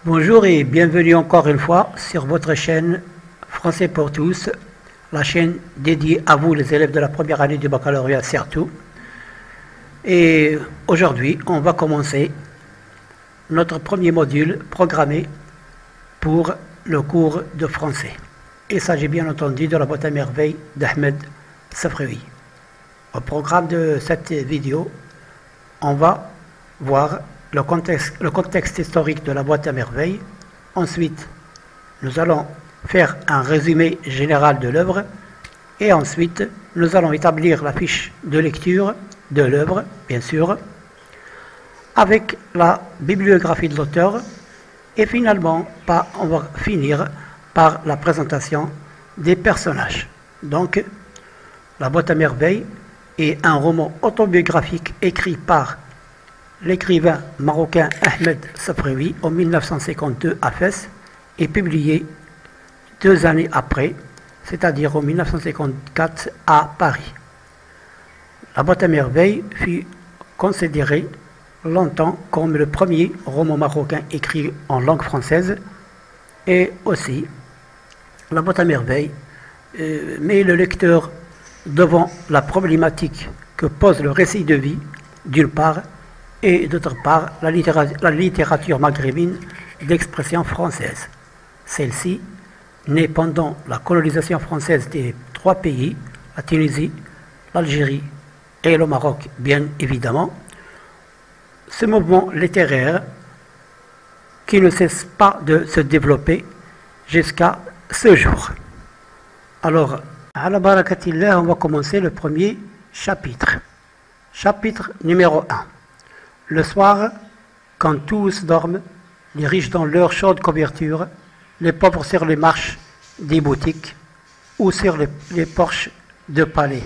Bonjour et bienvenue encore une fois sur votre chaîne Français pour tous, la chaîne dédiée à vous les élèves de la première année du baccalauréat surtout. Et aujourd'hui, on va commencer notre premier module programmé pour le cours de français. Il s'agit bien entendu de la boîte à merveilles d'Ahmed Safraoui. Au programme de cette vidéo, on va voir le contexte historique de la boîte à merveilles. Ensuite, nous allons faire un résumé général de l'œuvre. Et ensuite, nous allons établir la fiche de lecture de l'œuvre, bien sûr, avec la bibliographie de l'auteur. Et finalement, on va finir par la présentation des personnages. Donc, la boîte à merveilles est un roman autobiographique écrit par l'écrivain marocain Ahmed Safraoui en 1952 à Fès et publié 2 années après, c'est-à-dire en 1954 à Paris. La boîte à merveilles fut considérée longtemps comme le premier roman marocain écrit en langue française, et aussi la boîte à merveilles met le lecteur devant la problématique que pose le récit de vie d'une part, et d'autre part la littérature maghrébine d'expression française. Celle-ci, née pendant la colonisation française des 3 pays, la Tunisie, l'Algérie et le Maroc bien évidemment, ce mouvement littéraire qui ne cesse pas de se développer jusqu'à ce jour. Alors, à la barakatillah, on va commencer le premier chapitre. Chapitre numéro 1. Le soir, quand tous dorment, les riches dans leur chaude couverture, les pauvres sur les marches des boutiques ou sur les porches de palais.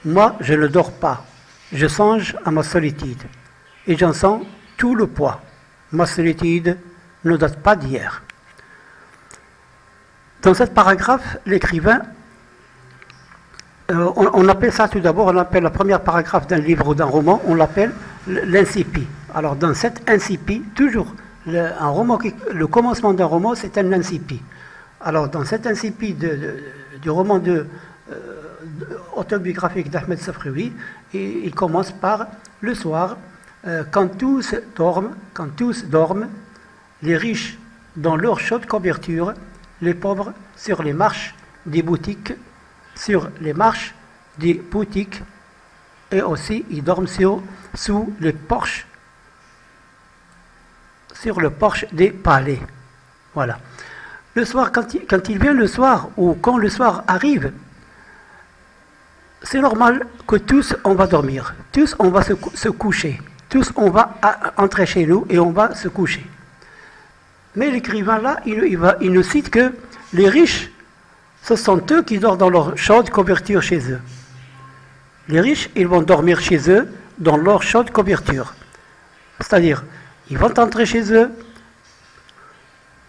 Moi, je ne dors pas. Je songe à ma solitude et j'en sens tout le poids. Ma solitude ne date pas d'hier. Dans ce paragraphe, l'écrivain, on appelle ça tout d'abord, on appelle la première paragraphe d'un livre ou d'un roman, on l'appelle l'incipit. Alors dans cet incipit, toujours, le commencement d'un roman, c'est un incipit. Alors dans cet incipit du roman autobiographique d'Ahmed Safraoui, il commence par le soir, quand tous dorment, les riches dans leur chaude couverture, les pauvres sur les marches des boutiques, et aussi ils dorment sous les porches, sur le porche des palais. Voilà. Le soir, quand il vient le soir, ou quand le soir arrive, c'est normal que tous on va dormir, tous on va se coucher, tous on va entrer chez nous et on va se coucher. Mais l'écrivain là, il nous cite que les riches, ce sont eux qui dorment dans leur chaude couverture chez eux. Les riches, ils vont dormir chez eux dans leur chaude couverture. C'est-à-dire, ils vont entrer chez eux,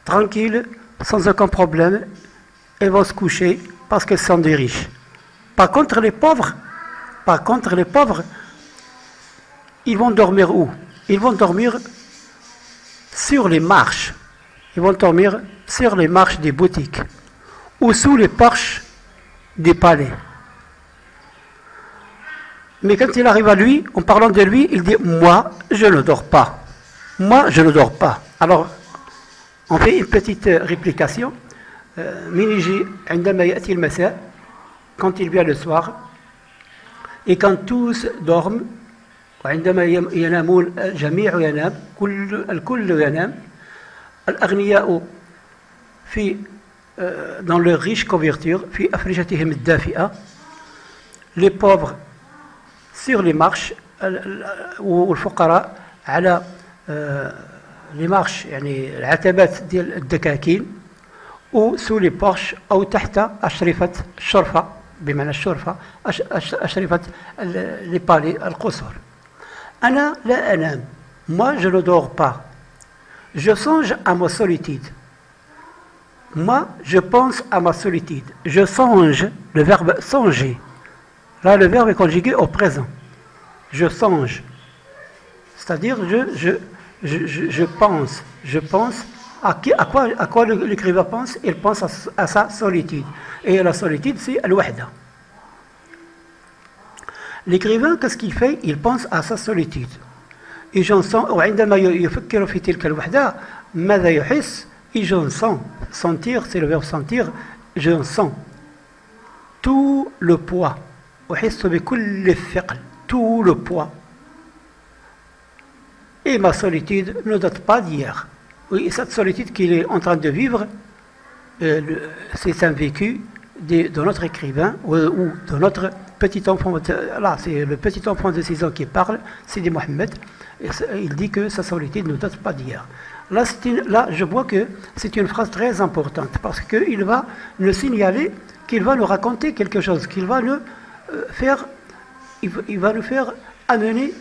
tranquilles, sans aucun problème, et vont se coucher parce qu'ils sont des riches. Par contre, les pauvres, ils vont dormir où? Ils vont dormir sur les marches. Ils vont dormir sur les marches des boutiques ou sous les porches des palais. Mais quand il arrive à lui, en parlant de lui, il dit « Moi, je ne dors pas. Moi, je ne dors pas. » Alors, on fait une petite réplication. Miniji, عندما يأتي المساء, quand il vient le soir, et quand tous dorment, وعندما ينامون الجميع ينام, الكل ينام, الأغنياء dans leur riche couverture, في أفرشتهم الدافئة, les pauvres sur les marches, والفقراء على les marches, يعني العتبات ديال الدكاكين, ou sous les porches, أو تحت أشرفة الشرفة, بمعنى الشرفة, أشرفة les palais, القصور. أنا لا أنام. Moi, je ne dors pas. Je songe à ma solitude. Moi, je pense à ma solitude. Je songe, le verbe songer. Là, le verbe est conjugué au présent. Je songe. C'est-à-dire, je pense À quoi l'écrivain pense? Il pense à sa solitude. Et la solitude, c'est al-wahda. L'écrivain, qu'est-ce qu'il fait? Il pense à sa solitude. Et j'en sens, وعندما يفكر في تلك الوحدة ماذا يحس؟ Et j'en sens. Sentir, c'est le verbe sentir. Je sens tout le poids. أحس بكل الثقل. Tout le poids. Et ma solitude ne date pas d'hier. Oui, cette solitude qu'il est en train de vivre, c'est un vécu de notre écrivain ou de notre petit enfant. Là, c'est le petit enfant de 6 ans qui parle, Sidi Mohamed. Il dit que sa solitude ne date pas d'hier. Là, je vois que c'est une phrase très importante parce qu'il va nous signaler qu'il va nous raconter quelque chose, qu'il va nous faire, il va nous faire amener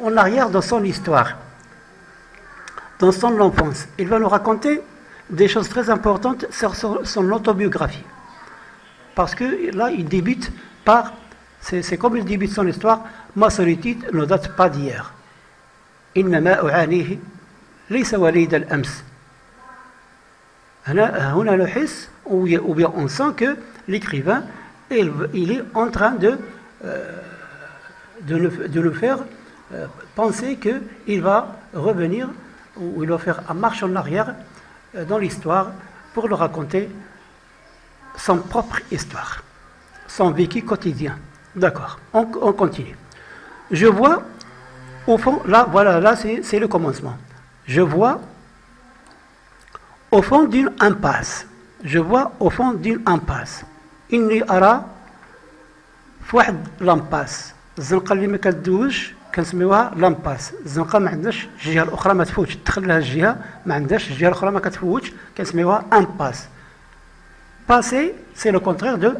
en arrière dans son histoire, dans son enfance. Il va nous raconter des choses très importantes sur son autobiographie. Parce que là, il débute par, c'est comme il débute son histoire, ma solitude ne date pas d'hier. إنما أعانيه ليس وليد الأمس. هنا نحس ou bien on sent que l'écrivain il est en train de nous faire penser qu'il va revenir ou il va faire un marche en arrière dans l'histoire pour nous raconter son propre histoire, son vécu quotidien. D'accord, on continue. Je vois au fond, là, voilà, là c'est le commencement. Je vois au fond d'une impasse. Je vois au fond d'une impasse. إني أرى في واحد لامباس. الزنقة اللي ما كتدوزش كنسميوها لامباس. الزنقة ما عندهاش الجهة الأخرى ما تفوتش، تدخل لها الجهة ما عندهاش الجهة الأخرى ما كتفوتش، كنسميوها امباس. Passer, c'est le contraire de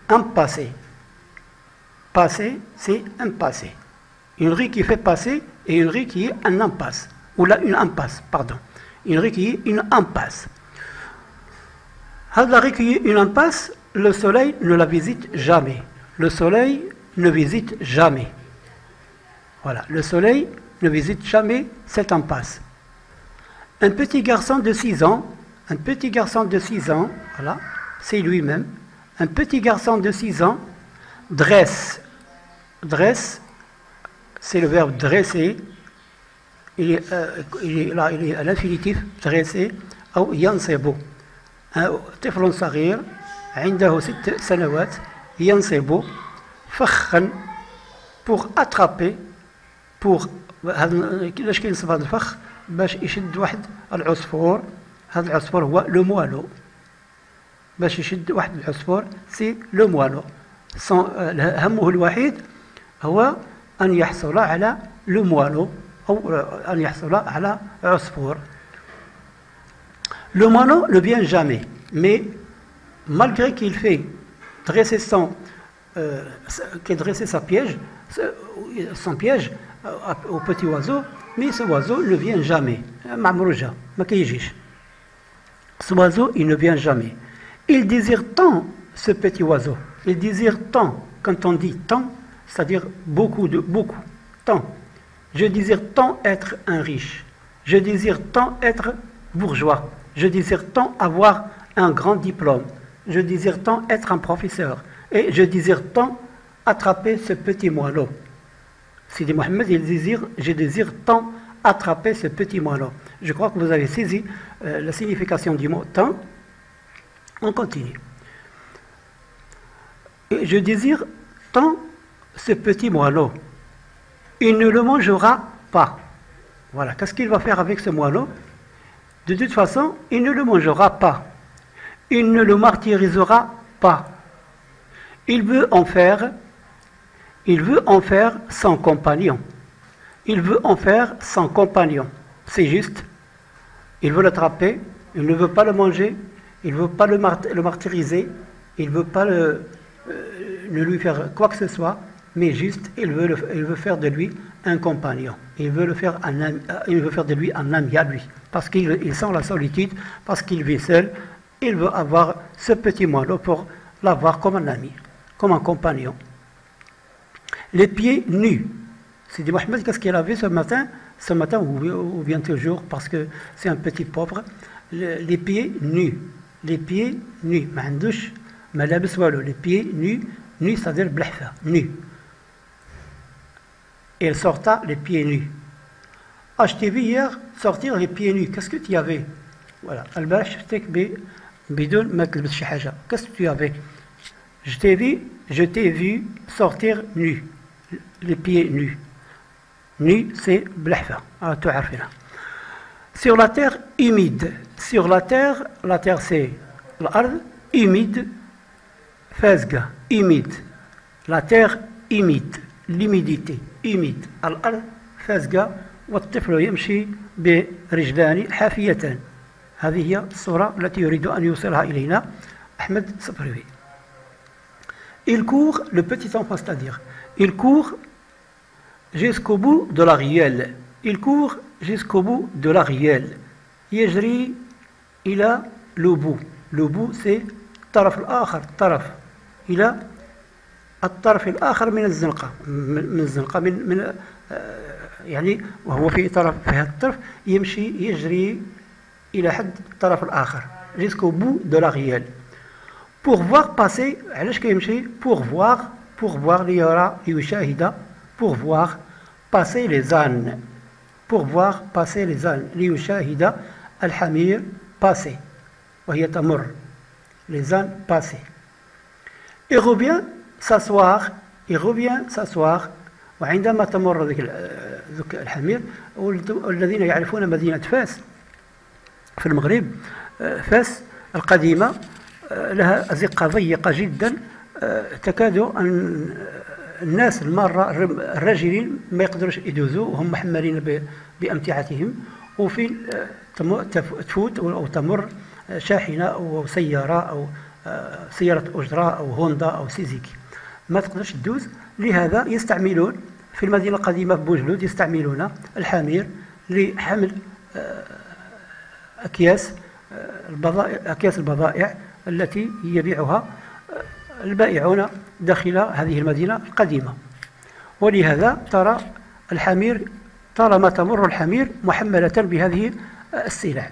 impasser. Passer, c'est impasser. Une rue qui fait passer et une rue qui est un impasse. Ou là, une impasse, pardon. Une rue qui est une impasse. La rue qui est une impasse, le soleil ne la visite jamais. Le soleil ne visite jamais. Voilà, le soleil ne visite jamais cette impasse. Un petit garçon de 6 ans, voilà, c'est lui-même, un petit garçon de 6 ans dresse, c'est le verbe dresser, il est à l'infinitif, dresser, ou yansebu. طفل صغير عنده 6 سنوات ينصب فخا pour attraper pour علاش كينصب هذا الفخ باش يشد واحد العصفور. هذا العصفور هو لو موالو. باش يشد واحد العصفور سي لو موالو. همه الوحيد هو أن يحصل على لو موالو أو أن يحصل على عصفور. Le moineau ne vient jamais, mais malgré qu'il fait dresser son piège au petit oiseau, mais ce oiseau ne vient jamais. Ce oiseau, il ne vient jamais. Il désire tant, ce petit oiseau. Il désire tant. Quand on dit tant, c'est-à-dire beaucoup, tant. Je désire tant être un riche. Je désire tant être bourgeois. Je désire tant avoir un grand diplôme. Je désire tant être un professeur. Et je désire tant attraper ce petit moineau. Sidi Mohamed, je désire tant attraper ce petit moineau. Je crois que vous avez saisi la signification du mot tant. On continue. Et je désire tant ce petit moineau. Il ne le mangera pas. Voilà. Qu'est-ce qu'il va faire avec ce moineau? De toute façon, il ne le mangera pas. Il ne le martyrisera pas. Il veut en faire son compagnon. Il veut en faire son compagnon. C'est juste. Il veut l'attraper. Il ne veut pas le manger. Il ne veut pas le martyriser. Il ne veut pas ne lui faire quoi que ce soit. Mais juste, il veut faire de lui un compagnon. Il veut faire de lui un ami à lui. Parce qu'il sent la solitude, parce qu'il vit seul. Il veut avoir ce petit moineau pour l'avoir comme un ami, comme un compagnon. Les pieds nus. Sidi Mohamed, qu'est-ce qu'il avait ce matin? ce matin ou bien toujours, parce que c'est un petit pauvre, les pieds nus. Les pieds nus. ما عندوش ملابس والو. Les pieds nus. Nus, c'est-à-dire blahfa. Nus. Et elle sorta les pieds nus. Ah, je t'ai vu hier sortir les pieds nus. Qu'est-ce que tu avais? Voilà. البارح شفتك بدون ما تلبس شي حاجة. Qu'est-ce que tu avais? Je t'ai vu sortir nu. Les pieds nus. Nu, c'est blahfa. Ah, tu as sur la terre humide. Sur la terre c'est l'ard humide. Fazga, humide. La terre humide. L'humidité. humide. الأرض فازقة والطفل يمشي برجلان حافيتان. هذه هي الصورة التي يريد أن يوصلها إلينا أحمد صبري. Il court, le petit enfant, c'est-à-dire, il court jusqu'au bout de la ruelle. Il court jusqu'au bout de la ruelle. يجري إلى le bout. Le bout, c'est الطرف الآخر. الطرف إلى الطرف الآخر من الزنقة. من الزنقة من يعني وهو في طرف في هذا الطرف يمشي يجري إلى حد الطرف الآخر. Jusqu'au bout de la ruelle. Pour voir passer, علاش كيمشي؟ pour voir ليرى ليشاهد pour voir passer les ânes. Pour voir passer les ânes. ليشاهد الحمير passer. وهي تمر. Les ânes passer. Il revient s'asseoir وعندما تمر ذاك الحمير. والذين يعرفون مدينة فاس في المغرب، فاس القديمة لها أزقة ضيقة جدا، تكاد أن الناس المارة الراجلين ما يقدروش يدوزوا وهم محملين بأمتعتهم، وفي تفوت أو تمر شاحنة أو سيارة أو سيارة أجرة أو هوندا أو سيزيكي ما تقدرش تدوز. لهذا يستعملون في المدينة القديمة في بوجلود يستعملون الحمير لحمل أكياس البضائع التي يبيعها البائعون داخل هذه المدينة القديمة. ولهذا ترى ما تمر الحمير محملة بهذه السلع.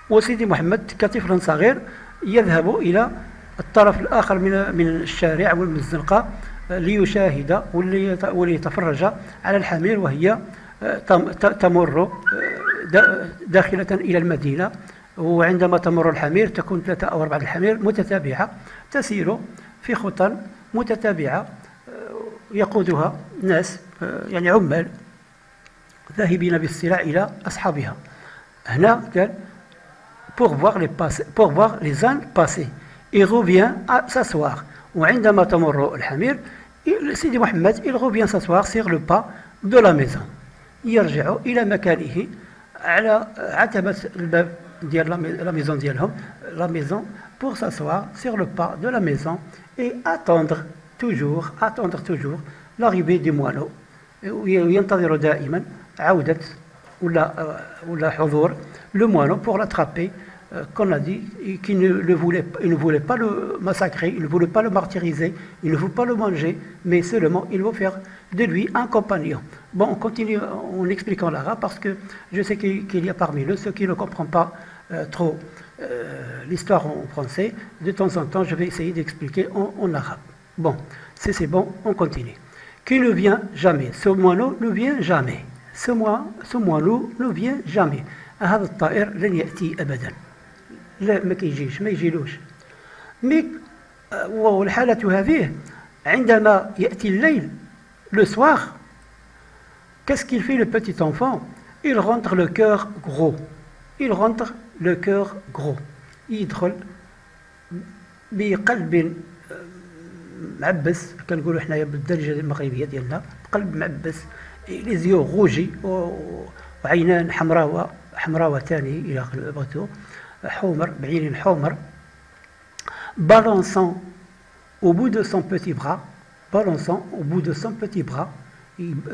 وسيدي محمد كطفل صغير يذهب إلى الطرف الآخر من الشارع ومن الزنقة ليشاهد وليتفرج على الحمير وهي تمر داخلة إلى المدينة. وعندما تمر الحمير تكون 3 أو 4 الحمير متتابعة تسير في خطى متتابعة يقودها ناس يعني عمال ذاهبين بالسلع إلى أصحابها. هنا قال pour voir les ânes passer. Il revient à s'asseoir. وعندما تمر الحمير سيدي محمد il revient s'asseoir sur le pas de la maison. يرجع إلى مكانه على عتبة الباب ديال la maison ديالهم. La maison pour s'asseoir sur le pas de la maison et attendre toujours l'arrivée du moineau. وينتظر دائما عودة ولا حضور le moineau pour l'attraper. Qu'on a dit qu'il ne voulait pas le massacrer, il ne voulait pas le martyriser, il ne voulait pas le manger, mais seulement il veut faire de lui un compagnon. Bon, on continue en expliquant l'arabe parce que je sais qu'il y a parmi eux ceux qui ne comprennent pas trop l'histoire en français. De temps en temps, je vais essayer d'expliquer en arabe. Bon, c'est bon, on continue. Qui ne vient jamais. Ce moineau ne vient jamais. Ce moineau ne vient jamais. هذا الطائر لن يأتي أبدا. لا ما كيجيش ما يجيلوش. مي والحالة هذه عندما يأتي الليل le soir qu'est-ce qu'il fait le petit enfant? Il rentre le cœur gros. يدخل بقلب معبس كنقولوا حنايا بالدارجة المغربية ديالنا قلب معبس les yeux rougis وعينان حمراوتان إلى بغيتو حمر بعين حمر balançant au bout de son petit bras.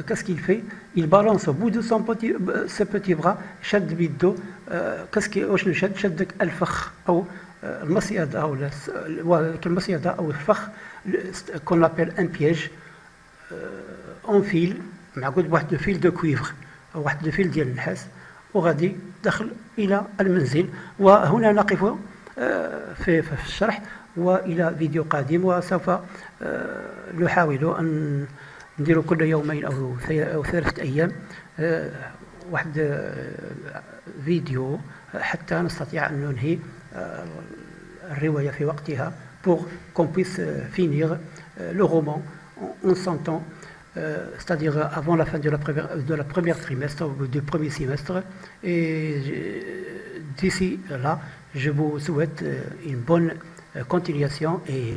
Qu'est-ce qu'il fait? Il balance au bout de ce petit bras شد بيدو واش شد الفخ أو المصيدة أو المصيدة أو الفخ qu'on appelle un piège en fil معقود بواحد الفيل دو كويفر واحد الفيل ديال النحاس وغادي دخل إلى المنزل. وهنا نقف في الشرح وإلى فيديو قادم، وسوف نحاول أن ندير كل يومين أو 3 أيام واحد فيديو حتى نستطيع أن ننهي الرواية في وقتها pour qu'on puisse finir le roman en son temps, c'est-à-dire avant la fin de la première trimestre ou du premier semestre. Et d'ici là, je vous souhaite une bonne continuation et